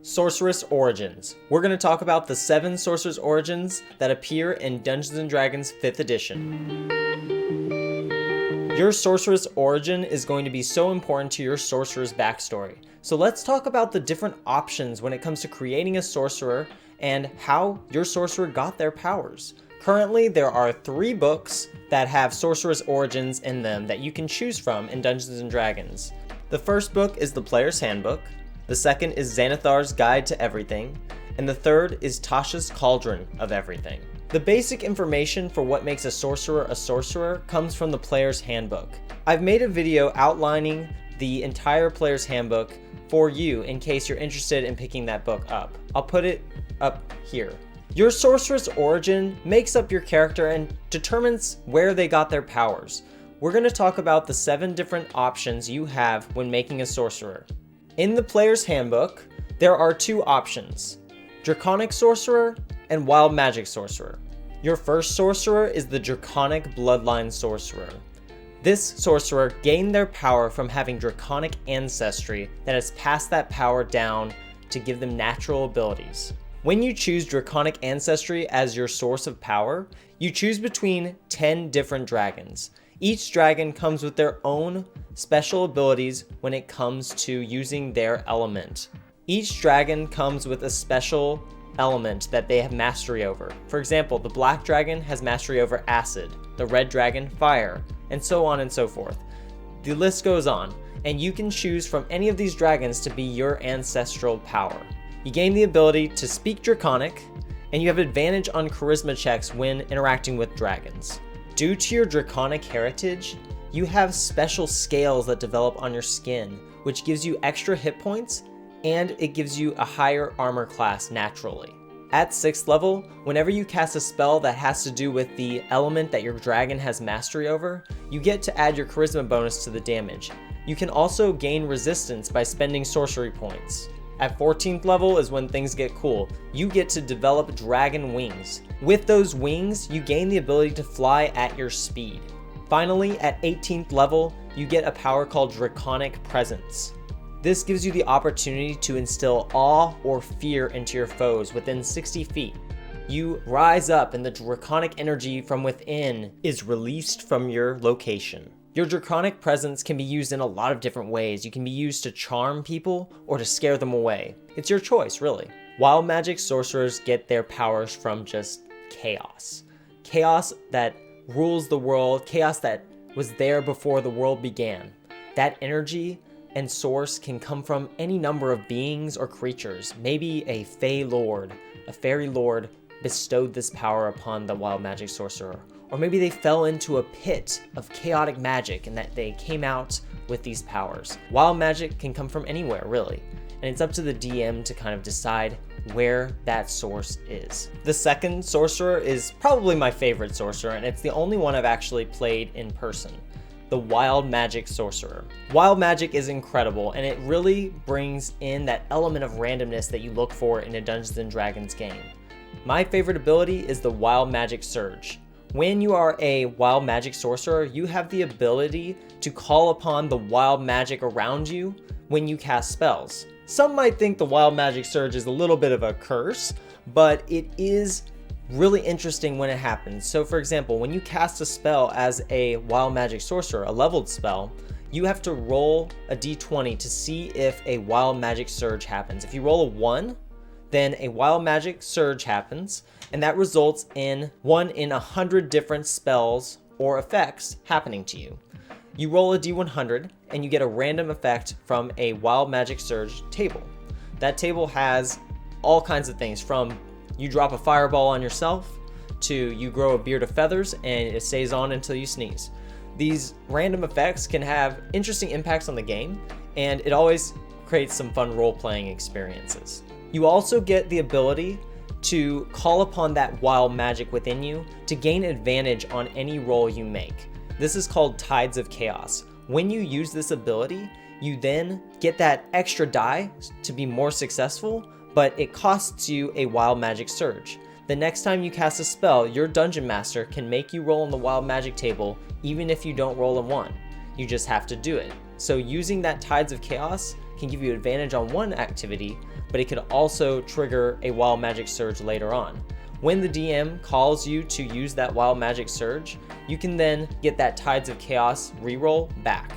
Sorcerous Origins. We're going to talk about the 7 Sorcerous Origins that appear in Dungeons & Dragons 5th edition. Your Sorcerous Origin is going to be so important to your sorcerer's backstory. So let's talk about the different options when it comes to creating a sorcerer and how your sorcerer got their powers. Currently, there are 3 books that have Sorcerous Origins in them that you can choose from in Dungeons & Dragons. The first book is the Player's Handbook, the second is Xanathar's Guide to Everything, and the third is Tasha's Cauldron of Everything. The basic information for what makes a sorcerer comes from the Player's Handbook. I've made a video outlining the entire Player's Handbook for you in case you're interested in picking that book up. I'll put it up here. Your Sorcerous Origin makes up your character and determines where they got their powers. We're going to talk about the 7 different options you have when making a sorcerer. In the Player's Handbook, there are 2 options: Draconic Sorcerer and Wild Magic Sorcerer. Your first sorcerer is the Draconic Bloodline Sorcerer. This sorcerer gained their power from having draconic ancestry that has passed that power down to give them natural abilities. When you choose draconic ancestry as your source of power, you choose between 10 different dragons. Each dragon comes with their own special abilities when it comes to using their element. Each dragon comes with a special element that they have mastery over. For example, the black dragon has mastery over acid, the red dragon fire, and so on and so forth. The list goes on, and you can choose from any of these dragons to be your ancestral power. You gain the ability to speak Draconic, and you have advantage on charisma checks when interacting with dragons. Due to your Draconic heritage, you have special scales that develop on your skin, which gives you extra hit points, and it gives you a higher armor class naturally. At 6th level, whenever you cast a spell that has to do with the element that your dragon has mastery over, you get to add your charisma bonus to the damage. You can also gain resistance by spending sorcery points. At 14th level is when things get cool. You get to develop dragon wings. With those wings, you gain the ability to fly at your speed. Finally, at 18th level, you get a power called Draconic Presence. This gives you the opportunity to instill awe or fear into your foes within 60 feet. You rise up and the draconic energy from within is released from your location. Your Draconic Presence can be used in a lot of different ways. You can be used to charm people or to scare them away. It's your choice, really. Wild Magic Sorcerers get their powers from just chaos. Chaos that rules the world, chaos that was there before the world began. That energy and source can come from any number of beings or creatures. Maybe a fey lord, a fairy lord bestowed this power upon the Wild Magic Sorcerer. Or maybe they fell into a pit of chaotic magic and that they came out with these powers. Wild magic can come from anywhere, really. And it's up to the DM to kind of decide where that source is. The second sorcerer is probably my favorite sorcerer, and it's the only one I've actually played in person. The Wild Magic Sorcerer. Wild magic is incredible, and it really brings in that element of randomness that you look for in a Dungeons & Dragons game. My favorite ability is the Wild Magic Surge. When you are a Wild Magic Sorcerer, you have the ability to call upon the wild magic around you when you cast spells. Some might think the Wild Magic Surge is a little bit of a curse, but it is really interesting when it happens. So for example, when you cast a spell as a Wild Magic Sorcerer, a leveled spell, you have to roll a d20 to see if a Wild Magic Surge happens. If you roll a 1, then a Wild Magic Surge happens, and that results in 1 in 100 different spells or effects happening to you. You roll a d100, and you get a random effect from a Wild Magic Surge table. That table has all kinds of things, from you drop a fireball on yourself, to you grow a beard of feathers, and it stays on until you sneeze. These random effects can have interesting impacts on the game, and it always creates some fun role-playing experiences. You also get the ability to call upon that wild magic within you to gain advantage on any roll you make. This is called Tides of Chaos. When you use this ability, you then get that extra die to be more successful, but it costs you a Wild Magic Surge. The next time you cast a spell, your Dungeon Master can make you roll on the Wild Magic table even if you don't roll a 1. You just have to do it. So using that Tides of Chaos can give you advantage on one activity, but it could also trigger a Wild Magic Surge later on. When the DM calls you to use that Wild Magic Surge, you can then get that Tides of Chaos reroll back.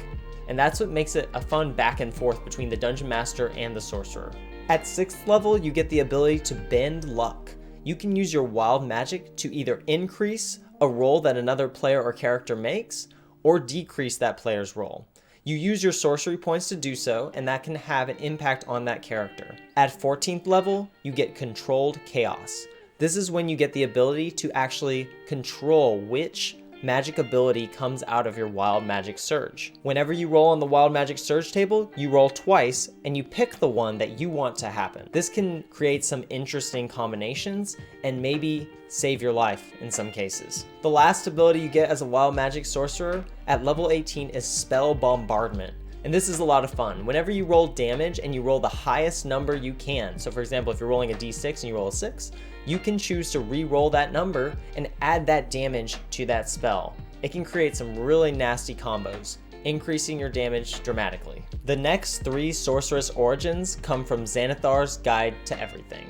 And that's what makes it a fun back and forth between the Dungeon Master and the Sorcerer. At 6th level, you get the ability to bend luck. You can use your Wild Magic to either increase a roll that another player or character makes, or decrease that player's roll. You use your sorcery points to do so, and that can have an impact on that character. At 14th level, you get Controlled Chaos. This is when you get the ability to actually control which magic ability comes out of your Wild Magic Surge. Whenever you roll on the Wild Magic Surge table, you roll twice and you pick the one that you want to happen. This can create some interesting combinations and maybe save your life in some cases. The last ability you get as a Wild Magic Sorcerer at level 18 is Spell Bombardment. And this is a lot of fun. Whenever you roll damage and you roll the highest number you can, so for example, if you're rolling a d6 and you roll a 6, you can choose to re-roll that number and add that damage to that spell. It can create some really nasty combos, increasing your damage dramatically. The next 3 Sorcerous Origins come from Xanathar's Guide to Everything.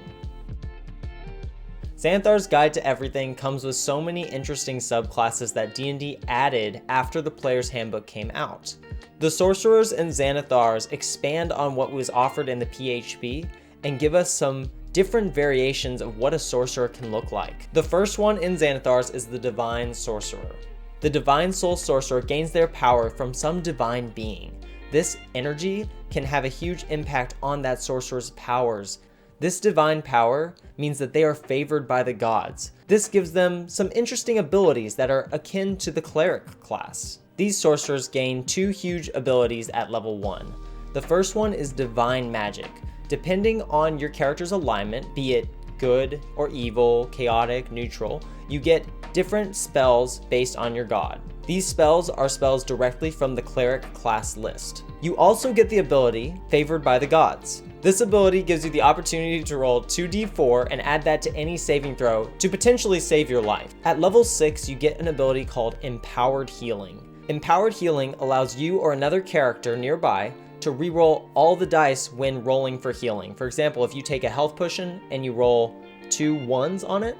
Xanathar's Guide to Everything comes with so many interesting subclasses that D&D added after the Player's Handbook came out. The Sorcerers in Xanathar's expand on what was offered in the PHB and give us some different variations of what a sorcerer can look like. The first one in Xanathar's is the Divine Sorcerer. The Divine Soul Sorcerer gains their power from some divine being. This energy can have a huge impact on that sorcerer's powers. This divine power means that they are favored by the gods. This gives them some interesting abilities that are akin to the Cleric class. These sorcerers gain 2 huge abilities at level 1. The first one is Divine Magic. Depending on your character's alignment, be it good or evil, chaotic, neutral, you get different spells based on your god. These spells are spells directly from the Cleric class list. You also get the ability Favored by the Gods. This ability gives you the opportunity to roll 2d4 and add that to any saving throw to potentially save your life. At level 6, you get an ability called Empowered Healing. Empowered Healing allows you or another character nearby to reroll all the dice when rolling for healing. For example, if you take a health potion and you roll 2 1s on it,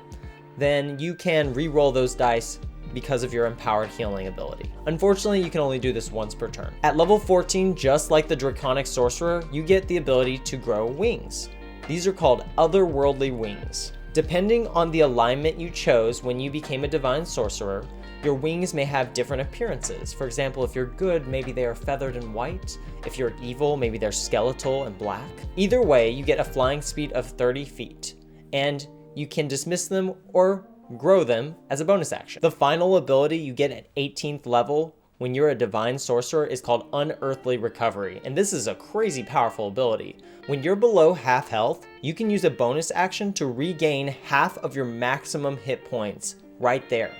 then you can reroll those dice because of your Empowered Healing ability. Unfortunately, you can only do this once per turn. At level 14, just like the Draconic Sorcerer, you get the ability to grow wings. These are called Otherworldly Wings. Depending on the alignment you chose when you became a Divine Sorcerer, your wings may have different appearances. For example, if you're good, maybe they are feathered and white. If you're evil, maybe they're skeletal and black. Either way, you get a flying speed of 30 feet, and you can dismiss them or grow them as a bonus action. The final ability you get at 18th level when you're a Divine Sorcerer is called Unearthly Recovery, and this is a crazy powerful ability. When you're below half health, you can use a bonus action to regain half of your maximum hit points right there.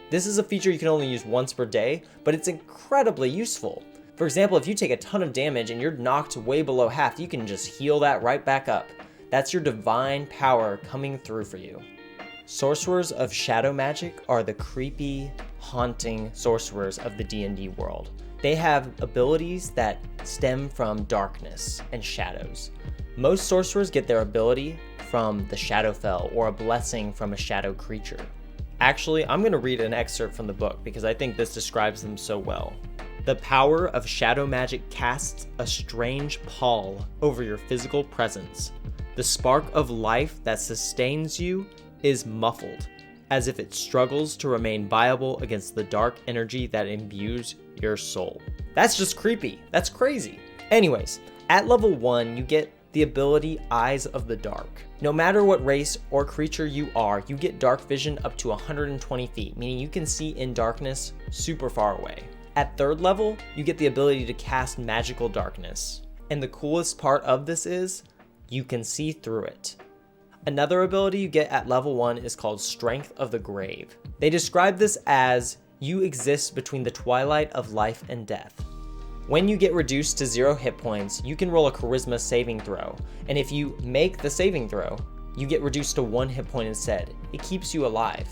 This is a feature you can only use once per day, but it's incredibly useful. For example, if you take a ton of damage and you're knocked way below half, you can just heal that right back up. That's your divine power coming through for you. Sorcerers of Shadow Magic are the creepy, haunting sorcerers of the D&D world. They have abilities that stem from darkness and shadows. Most sorcerers get their ability from the Shadowfell or a blessing from a shadow creature. Actually, I'm going to read an excerpt from the book because I think this describes them so well. The power of shadow magic casts a strange pall over your physical presence. The spark of life that sustains you is muffled, as if it struggles to remain viable against the dark energy that imbues your soul. That's just creepy. That's crazy. Anyways, at level 1, you get the ability Eyes of the Dark. No matter what race or creature you are, you get dark vision up to 120 feet, meaning you can see in darkness super far away. At 3rd level, you get the ability to cast Magical Darkness. And the coolest part of this is, you can see through it. Another ability you get at level 1 is called Strength of the Grave. They describe this as, you exist between the twilight of life and death. When you get reduced to 0 hit points, you can roll a Charisma saving throw, and if you make the saving throw, you get reduced to 1 hit point instead. It keeps you alive.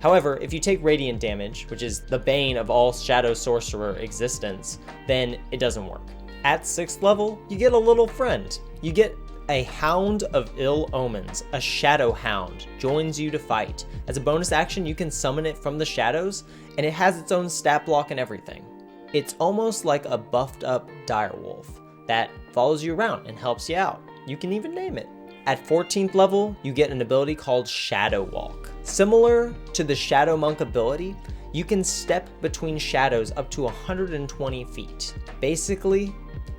However, if you take radiant damage, which is the bane of all Shadow Sorcerer existence, then it doesn't work. At 6th level, you get a little friend. You get A Hound of Ill Omens, a Shadow Hound, joins you to fight. As a bonus action, you can summon it from the shadows, and it has its own stat block and everything. It's almost like a buffed up direwolf that follows you around and helps you out. You can even name it. At 14th level, you get an ability called Shadow Walk. Similar to the Shadow Monk ability, you can step between shadows up to 120 feet. Basically,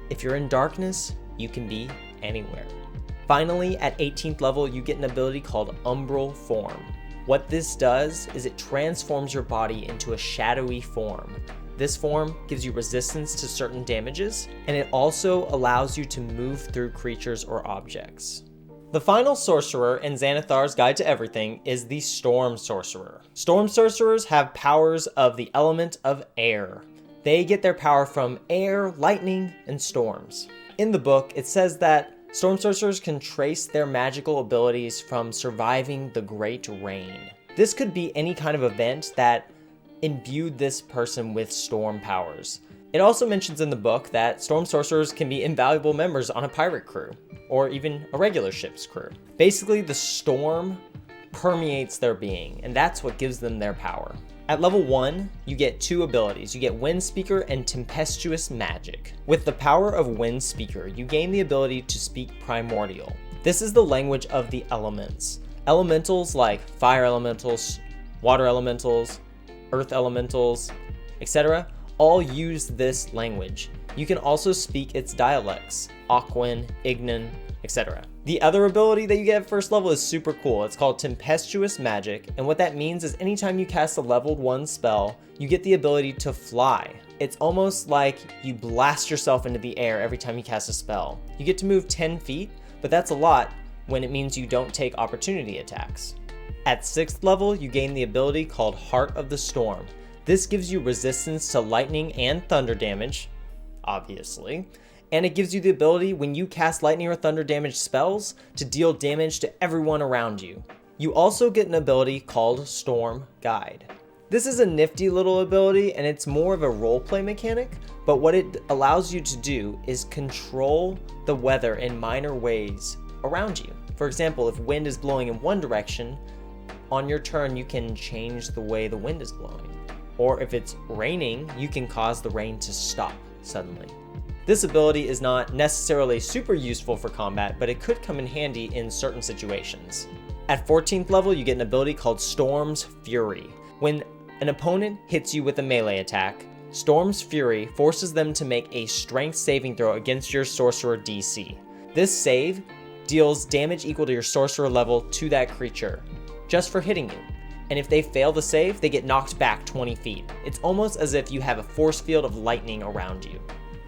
if you're in darkness, you can be anywhere. Finally, at 18th level, you get an ability called Umbral Form. What this does is it transforms your body into a shadowy form. This form gives you resistance to certain damages, and it also allows you to move through creatures or objects. The final sorcerer in Xanathar's Guide to Everything is the Storm Sorcerer. Storm Sorcerers have powers of the element of air. They get their power from air, lightning, and storms. In the book, it says that Storm Sorcerers can trace their magical abilities from surviving the Great Rain. This could be any kind of event that imbued this person with storm powers. It also mentions in the book that Storm Sorcerers can be invaluable members on a pirate crew, or even a regular ship's crew. Basically, the storm permeates their being, and that's what gives them their power. At level 1, you get 2 abilities. You get Wind Speaker and Tempestuous Magic. With the power of Wind Speaker, you gain the ability to speak Primordial. This is the language of the elements. Elementals like fire elementals, water elementals, earth elementals, etc. all use this language. You can also speak its dialects, Aquan, Ignan, etc. The other ability that you get at first level is super cool. It's called Tempestuous Magic, and what that means is anytime you cast a leveled 1 spell, you get the ability to fly. It's almost like you blast yourself into the air every time you cast a spell. You get to move 10 feet, but that's a lot when it means you don't take opportunity attacks. At 6th level, you gain the ability called Heart of the Storm. This gives you resistance to lightning and thunder damage, obviously, and it gives you the ability when you cast lightning or thunder damage spells to deal damage to everyone around you. You also get an ability called Storm Guide. This is a nifty little ability, and it's more of a roleplay mechanic, but what it allows you to do is control the weather in minor ways around you. For example, if wind is blowing in one direction, on your turn you can change the way the wind is blowing. Or if it's raining, you can cause the rain to stop suddenly. This ability is not necessarily super useful for combat, but it could come in handy in certain situations. At 14th level, you get an ability called Storm's Fury. When an opponent hits you with a melee attack, Storm's Fury forces them to make a strength saving throw against your sorcerer DC. This save deals damage equal to your sorcerer level to that creature, just for hitting you. And if they fail the save, they get knocked back 20 feet. It's almost as if you have a force field of lightning around you.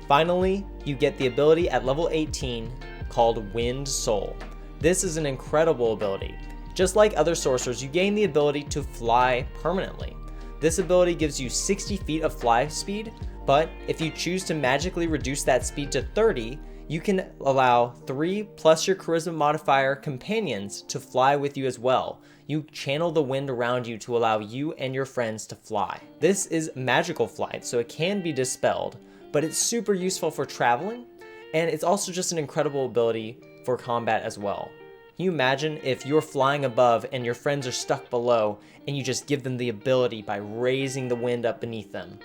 Finally, you get the ability at level 18 called Wind Soul. This is an incredible ability. Just like other sorcerers, you gain the ability to fly permanently. This ability gives you 60 feet of fly speed, but if you choose to magically reduce that speed to 30, you can allow 3 plus your charisma modifier companions to fly with you as well. You channel the wind around you to allow you and your friends to fly. This is magical flight, so it can be dispelled, but it's super useful for traveling, and it's also just an incredible ability for combat as well. Can you imagine if you're flying above and your friends are stuck below, and you just give them the ability by raising the wind up beneath them?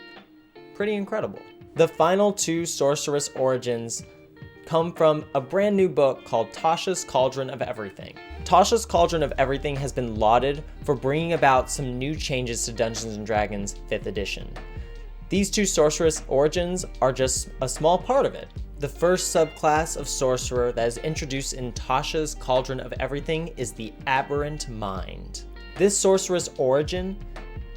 Pretty incredible. The final 2 Sorcerous Origins come from a brand new book called Tasha's Cauldron of Everything. Tasha's Cauldron of Everything has been lauded for bringing about some new changes to Dungeons & Dragons 5th edition. These 2 Sorcerous Origins are just a small part of it. The first subclass of Sorcerer that is introduced in Tasha's Cauldron of Everything is the Aberrant Mind. This Sorcerous Origin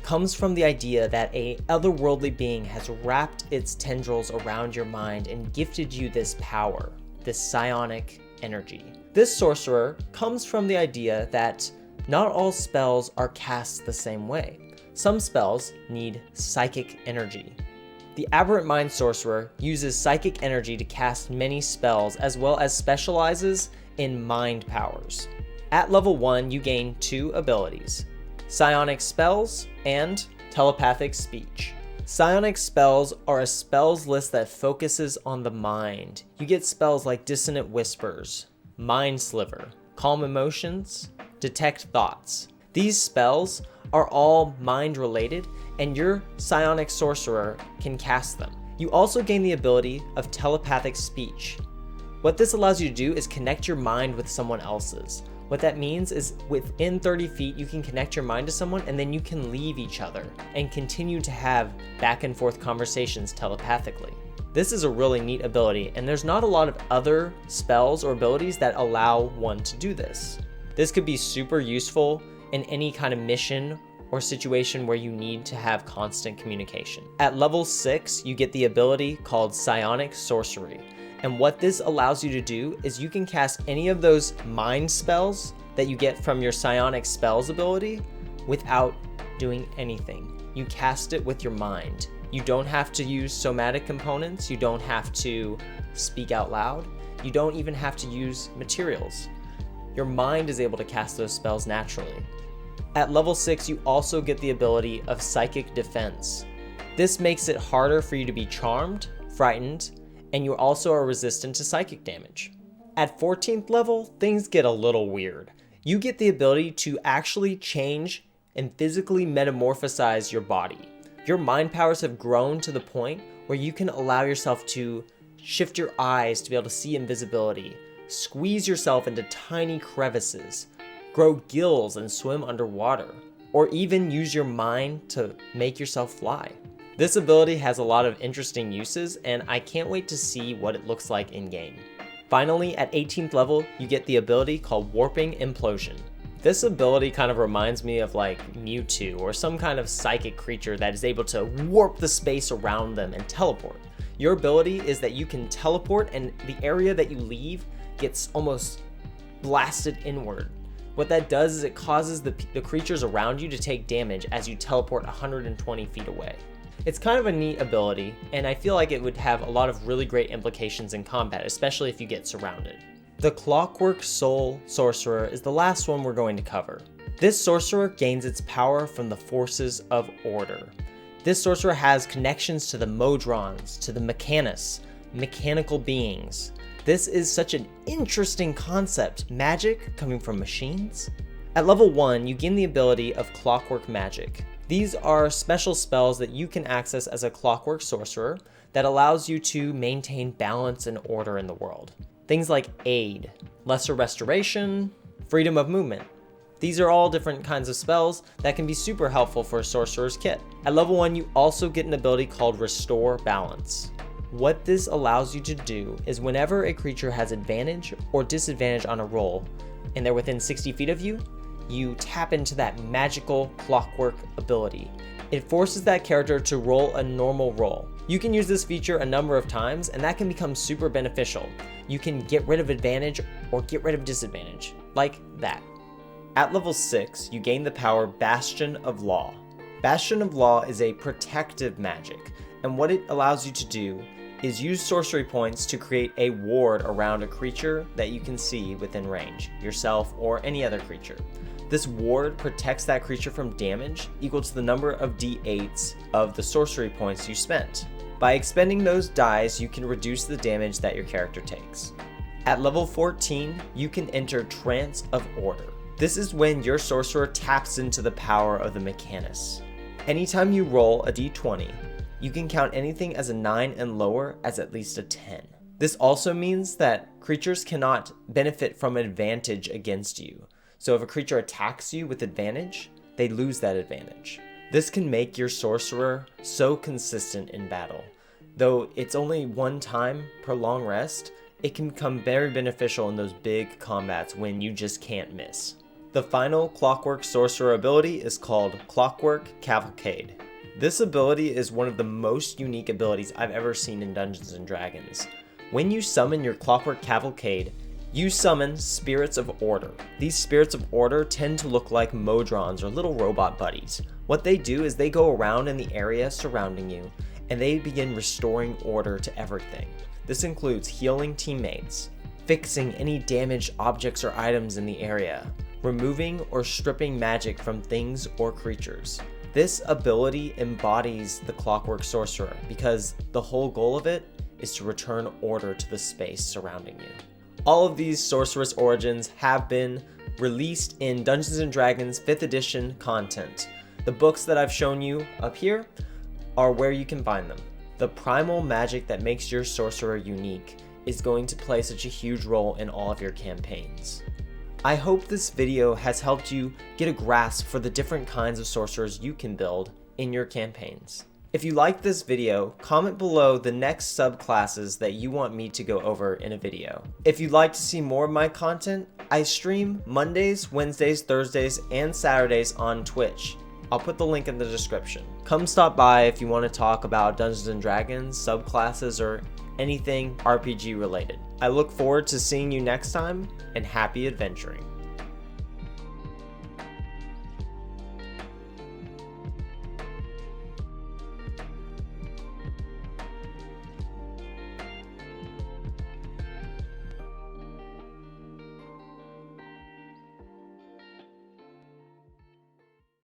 comes from the idea that a otherworldly being has wrapped its tendrils around your mind and gifted you this power, this psionic energy. This sorcerer comes from the idea that not all spells are cast the same way. Some spells need psychic energy. The Aberrant Mind sorcerer uses psychic energy to cast many spells, as well as specializes in mind powers. At level 1, you gain 2 abilities: Psionic Spells and Telepathic Speech. Psionic Spells are a spells list that focuses on the mind. You get spells like Dissonant Whispers, Mind Sliver, Calm Emotions, Detect Thoughts. These spells are all mind related, and your psionic sorcerer can cast them. You also gain the ability of telepathic speech. What this allows you to do is connect your mind with someone else's. What that means is within 30 feet, you can connect your mind to someone and then you can leave each other and continue to have back and forth conversations telepathically. This is a really neat ability, and there's not a lot of other spells or abilities that allow one to do this. This could be super useful in any kind of mission or situation where you need to have constant communication. At level 6, you get the ability called Psionic Sorcery. And what this allows you to do is you can cast any of those mind spells that you get from your Psionic Spells ability without doing anything. You cast it with your mind. You don't have to use somatic components. You don't have to speak out loud. You don't even have to use materials. Your mind is able to cast those spells naturally. At level 6, you also get the ability of Psychic Defense. This makes it harder for you to be charmed, frightened, and you also are resistant to psychic damage. At 14th level, things get a little weird. You get the ability to actually change and physically metamorphosize your body. Your mind powers have grown to the point where you can allow yourself to shift your eyes to be able to see invisibility, squeeze yourself into tiny crevices, grow gills and swim underwater, or even use your mind to make yourself fly. This ability has a lot of interesting uses, and I can't wait to see what it looks like in game. Finally, at 18th level, you get the ability called Warping Implosion. This ability kind of reminds me of like Mewtwo or some kind of psychic creature that is able to warp the space around them and teleport. Your ability is that you can teleport and the area that you leave gets almost blasted inward. What that does is it causes the creatures around you to take damage as you teleport 120 feet away. It's kind of a neat ability, and I feel like it would have a lot of really great implications in combat, especially if you get surrounded. The Clockwork Soul Sorcerer is the last one we're going to cover. This sorcerer gains its power from the forces of order. This sorcerer has connections to the Modrons, to the Mechanus, mechanical beings. This is such an interesting concept, magic coming from machines. At level 1, you gain the ability of Clockwork Magic. These are special spells that you can access as a Clockwork Sorcerer that allows you to maintain balance and order in the world. Things like Aid, Lesser Restoration, Freedom of Movement. These are all different kinds of spells that can be super helpful for a Sorcerer's Kit. At level 1, you also get an ability called Restore Balance. What this allows you to do is whenever a creature has advantage or disadvantage on a roll, and they're within 60 feet of you, you tap into that magical clockwork ability. It forces that character to roll a normal roll. You can use this feature a number of times, and that can become super beneficial. You can get rid of advantage or get rid of disadvantage, like that. At level 6, you gain the power Bastion of Law. Bastion of Law is a protective magic, and what it allows you to do is use sorcery points to create a ward around a creature that you can see within range, yourself or any other creature. This ward protects that creature from damage equal to the number of d8s of the sorcery points you spent. By expending those dies, you can reduce the damage that your character takes. At level 14, you can enter Trance of Order. This is when your sorcerer taps into the power of the Mechanus. Anytime you roll a d20, you can count anything as a 9 and lower as at least a 10. This also means that creatures cannot benefit from advantage against you. So if a creature attacks you with advantage, they lose that advantage. This can make your sorcerer so consistent in battle. Though it's only one time per long rest, it can become very beneficial in those big combats when you just can't miss. The final Clockwork Sorcerer ability is called Clockwork Cavalcade. This ability is one of the most unique abilities I've ever seen in Dungeons & Dragons. When you summon your Clockwork Cavalcade, you summon Spirits of Order. These Spirits of Order tend to look like Modrons or little robot buddies. What they do is they go around in the area surrounding you, and they begin restoring order to everything. This includes healing teammates, fixing any damaged objects or items in the area, removing or stripping magic from things or creatures. This ability embodies the Clockwork Sorcerer because the whole goal of it is to return order to the space surrounding you. All of these Sorcerous Origins have been released in Dungeons & Dragons 5th edition content. The books that I've shown you up here are where you can find them. The primal magic that makes your sorcerer unique is going to play such a huge role in all of your campaigns. I hope this video has helped you get a grasp for the different kinds of sorcerers you can build in your campaigns. If you liked this video, comment below the next subclasses that you want me to go over in a video. If you'd like to see more of my content, I stream Mondays, Wednesdays, Thursdays, and Saturdays on Twitch. I'll put the link in the description. Come stop by if you want to talk about Dungeons & Dragons, subclasses, or anything RPG related. I look forward to seeing you next time, and happy adventuring.